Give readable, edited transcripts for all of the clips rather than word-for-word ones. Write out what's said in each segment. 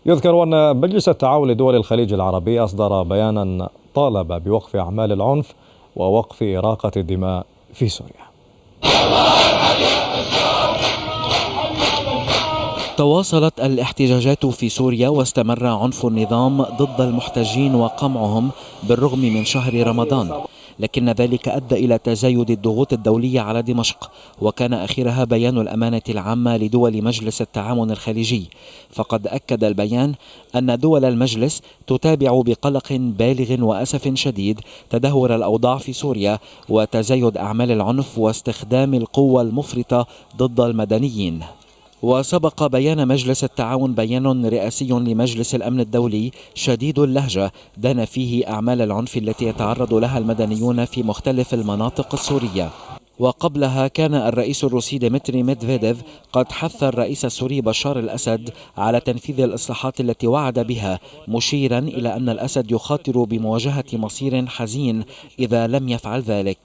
يذكر أن مجلس التعاون لدول الخليج العربي أصدر بيانا طالب بوقف أعمال العنف ووقف إراقة الدماء في سوريا. تواصلت الاحتجاجات في سوريا واستمر عنف النظام ضد المحتجين وقمعهم بالرغم من شهر رمضان، لكن ذلك أدى إلى تزايد الضغوط الدولية على دمشق، وكان آخرها بيان الأمانة العامة لدول مجلس التعاون الخليجي. فقد أكد البيان أن دول المجلس تتابع بقلق بالغ وأسف شديد تدهور الأوضاع في سوريا وتزايد أعمال العنف واستخدام القوة المفرطة ضد المدنيين. وسبق بيان مجلس التعاون بيان رئاسي لمجلس الأمن الدولي شديد اللهجة دان فيه أعمال العنف التي يتعرض لها المدنيون في مختلف المناطق السورية. وقبلها كان الرئيس الروسي ديمتري ميدفيديف قد حث الرئيس السوري بشار الأسد على تنفيذ الإصلاحات التي وعد بها، مشيرا إلى أن الأسد يخاطر بمواجهة مصير حزين إذا لم يفعل ذلك.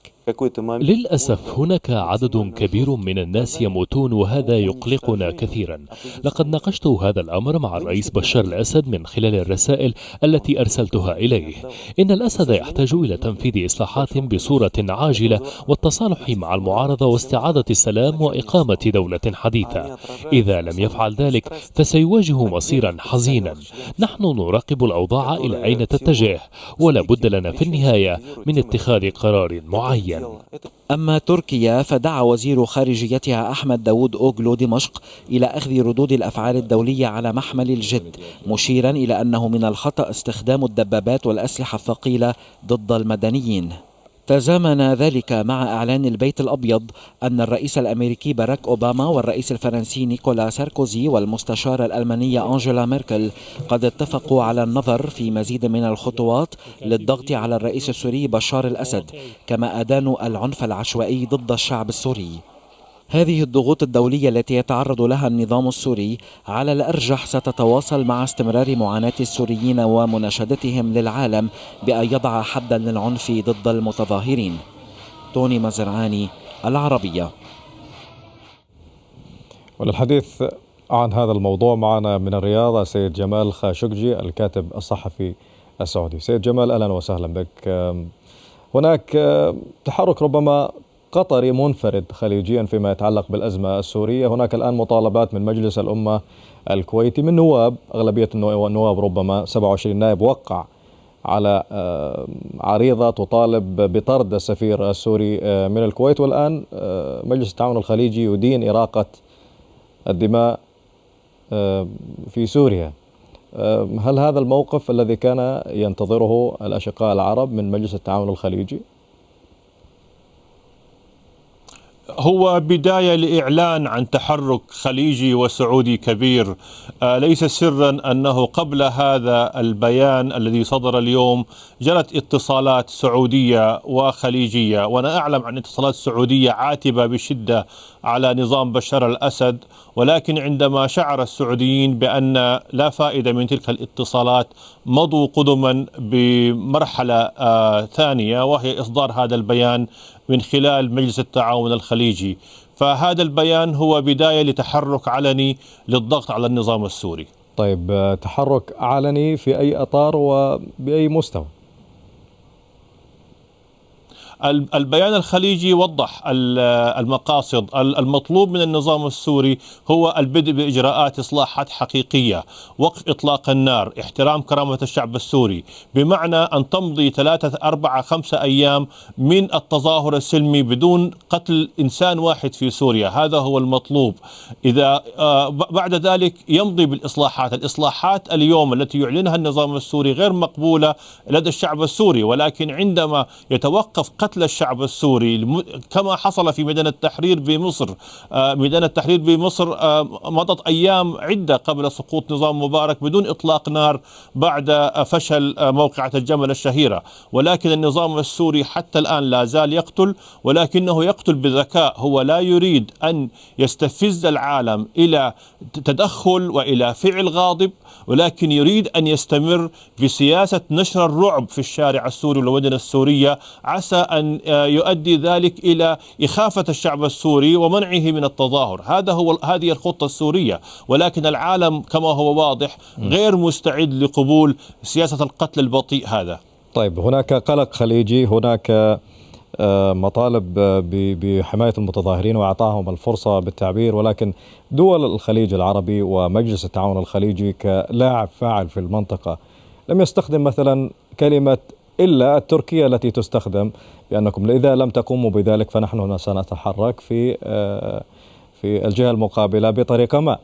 للأسف هناك عدد كبير من الناس يموتون وهذا يقلقنا كثيرا. لقد ناقشت هذا الأمر مع الرئيس بشار الأسد من خلال الرسائل التي أرسلتها إليه. إن الأسد يحتاج إلى تنفيذ إصلاحات بصورة عاجلة والتصالح مع المعارضة واستعادة السلام وإقامة دولة حديثة. إذا لم يفعل ذلك فسيواجه مصيرا حزينا. نحن نراقب الأوضاع إلى أين تتجه ولا بد لنا في النهاية من اتخاذ قرار معين. أما تركيا فدعا وزير خارجيتها أحمد داود أوغلو دمشق إلى أخذ ردود الأفعال الدولية على محمل الجد، مشيرا إلى أنه من الخطأ استخدام الدبابات والأسلحة الثقيلة ضد المدنيين. تزامن ذلك مع إعلان البيت الأبيض أن الرئيس الأمريكي باراك أوباما والرئيس الفرنسي نيكولا ساركوزي والمستشارة الألمانية أنجيلا ميركل قد اتفقوا على النظر في مزيد من الخطوات للضغط على الرئيس السوري بشار الأسد، كما أدانوا العنف العشوائي ضد الشعب السوري. هذه الضغوط الدولية التي يتعرض لها النظام السوري على الأرجح ستتواصل مع استمرار معاناة السوريين ومناشدتهم للعالم بأن يضع حدا للعنف ضد المتظاهرين. توني مزرعاني، العربية. وللحديث عن هذا الموضوع معنا من الرياض السيد جمال خاشقجي الكاتب الصحفي السعودي. سيد جمال، أهلا وسهلا بك. هناك تحرك ربما قطري منفرد خليجيا فيما يتعلق بالأزمة السورية. هناك الآن مطالبات من مجلس الأمة الكويتي من نواب، أغلبية النواب ربما 27 نائب، وقع على عريضة تطالب بطرد السفير السوري من الكويت. والآن مجلس التعاون الخليجي يدين إراقة الدماء في سوريا. هل هذا الموقف الذي كان ينتظره الأشقاء العرب من مجلس التعاون الخليجي؟ هو بداية لإعلان عن تحرك خليجي وسعودي كبير. ليس سرا أنه قبل هذا البيان الذي صدر اليوم جرت اتصالات سعودية وخليجية، وأنا أعلم عن اتصالات سعودية عاتبة بشدة على نظام بشار الأسد، ولكن عندما شعر السعوديين بأن لا فائدة من تلك الاتصالات مضوا قدما بمرحلة ثانية، وهي إصدار هذا البيان من خلال مجلس التعاون الخليجي. فهذا البيان هو بداية لتحرك علني للضغط على النظام السوري. طيب، تحرك علني في أي إطار وبأي مستوى؟ البيان الخليجي وضح المقاصد. المطلوب من النظام السوري هو البدء بإجراءات إصلاحات حقيقية، وقف إطلاق النار، احترام كرامة الشعب السوري، بمعنى أن تمضي 3 4 5 أيام من التظاهر السلمي بدون قتل إنسان واحد في سوريا. هذا هو المطلوب. إذا بعد ذلك يمضي بالإصلاحات. الإصلاحات اليوم التي يعلنها النظام السوري غير مقبولة لدى الشعب السوري، ولكن عندما يتوقف قتل الشعب السوري كما حصل في ميدان التحرير بمصر. ميدان التحرير بمصر مضت أيام عدة قبل سقوط نظام مبارك بدون إطلاق نار بعد فشل موقعة الجمل الشهيرة، ولكن النظام السوري حتى الآن لا زال يقتل، ولكنه يقتل بذكاء. هو لا يريد أن يستفز العالم إلى تدخل وإلى فعل غاضب، ولكن يريد أن يستمر بسياسة نشر الرعب في الشارع السوري والمدن السورية، عسى أن أن يؤدي ذلك إلى إخافة الشعب السوري ومنعه من التظاهر. هذه الخطة السورية، ولكن العالم كما هو واضح غير مستعد لقبول سياسة القتل البطيء هذا. طيب، هناك قلق خليجي، هناك مطالب بحماية المتظاهرين وإعطائهم الفرصة بالتعبير، ولكن دول الخليج العربي ومجلس التعاون الخليجي كلاعب فاعل في المنطقة لم يستخدم مثلا كلمة إلا التركية التي تستخدم، بأنكم إذا لم تقوموا بذلك فنحن سنتحرك في الجهة المقابلة بطريقة ما.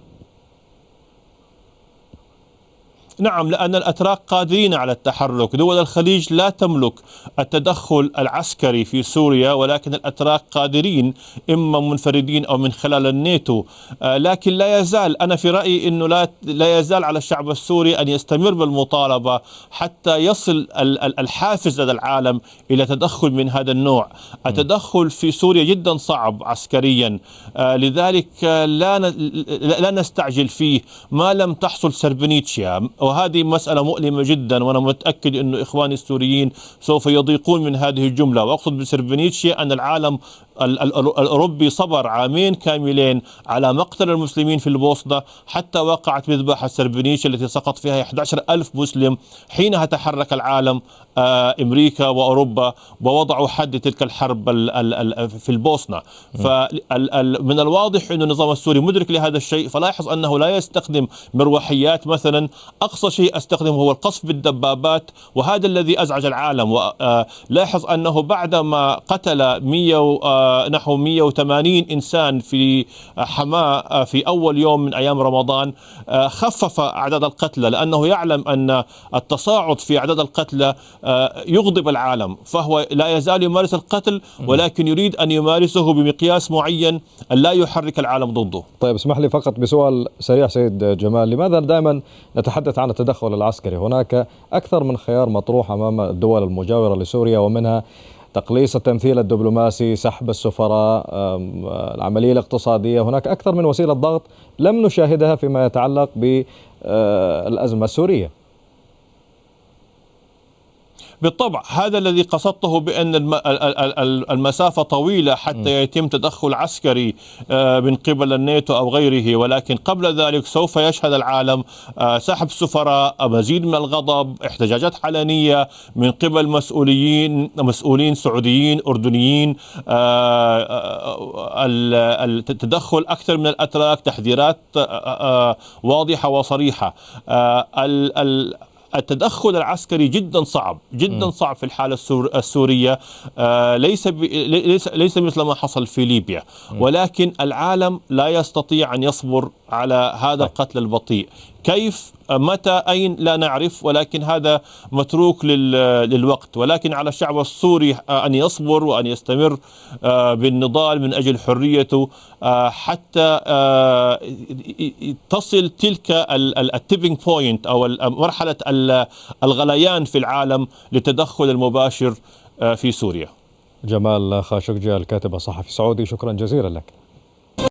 نعم، لأن الأتراك قادرين على التحرك. دول الخليج لا تملك التدخل العسكري في سوريا، ولكن الأتراك قادرين إما منفردين أو من خلال الناتو. لكن لا يزال، أنا في رأيي أنه لا يزال على الشعب السوري أن يستمر بالمطالبة حتى يصل الحافز لدى العالم إلى تدخل من هذا النوع. التدخل في سوريا جدا صعب عسكريا، لذلك لا نستعجل فيه ما لم تحصل سربنيتشيا، وهذه مسألة مؤلمة جدا، وأنا متأكد أن إخواني السوريين سوف يضيقون من هذه الجملة. وأقصد بسربنيتشيا أن العالم الأوروبي صبر عامين كاملين على مقتل المسلمين في البوسنة حتى وقعت مذبحة سربنيتشيا التي سقط فيها 11,000 مسلم. حينها تحرك العالم، أمريكا وأوروبا، ووضعوا حد تلك الحرب في البوسنة. فمن الواضح أن النظام السوري مدرك لهذا الشيء، فلاحظ أنه لا يستخدم مروحيات مثلا. أقصى شيء استخدمه هو القصف بالدبابات، وهذا الذي أزعج العالم. ولاحظ أنه بعدما قتل نحو 180 إنسان في حماة في أول يوم من أيام رمضان، خفف أعداد القتلى، لأنه يعلم أن التصاعد في أعداد القتلى يغضب العالم، فهو لا يزال يمارس القتل، ولكن يريد أن يمارسه بمقياس معين أن لا يحرك العالم ضده. طيب، اسمح لي فقط بسؤال سريع سيد جمال، لماذا دائما نتحدث عن التدخل العسكري؟ هناك أكثر من خيار مطروح أمام الدول المجاورة لسوريا، ومنها تقليص التمثيل الدبلوماسي، سحب السفراء، العملية الاقتصادية. هناك أكثر من وسيلة ضغط لم نشاهدها فيما يتعلق بالأزمة السورية. بالطبع، هذا الذي قصدته بأن المسافة طويلة حتى يتم تدخل عسكري من قبل الناتو أو غيره، ولكن قبل ذلك سوف يشهد العالم سحب سفراء، مزيد من الغضب، احتجاجات علنية من قبل مسؤولين سعوديين أردنيين، التدخل أكثر من الأتراك، تحذيرات واضحة وصريحة. التدخل العسكري جدا صعب، جدا صعب في الحالة السورية. ليس مثل ما حصل في ليبيا، ولكن العالم لا يستطيع أن يصبر على هذا القتل البطيء. كيف، متى، أين، لا نعرف، ولكن هذا متروك للوقت. ولكن على الشعب السوري أن يصبر وأن يستمر بالنضال من أجل حريته حتى تصل تلك التيبينج بوينت أو مرحلة الغليان في العالم للتدخل المباشر في سوريا. جمال خاشقجي، الكاتب الصحفي السعودي، شكرا جزيلا لك.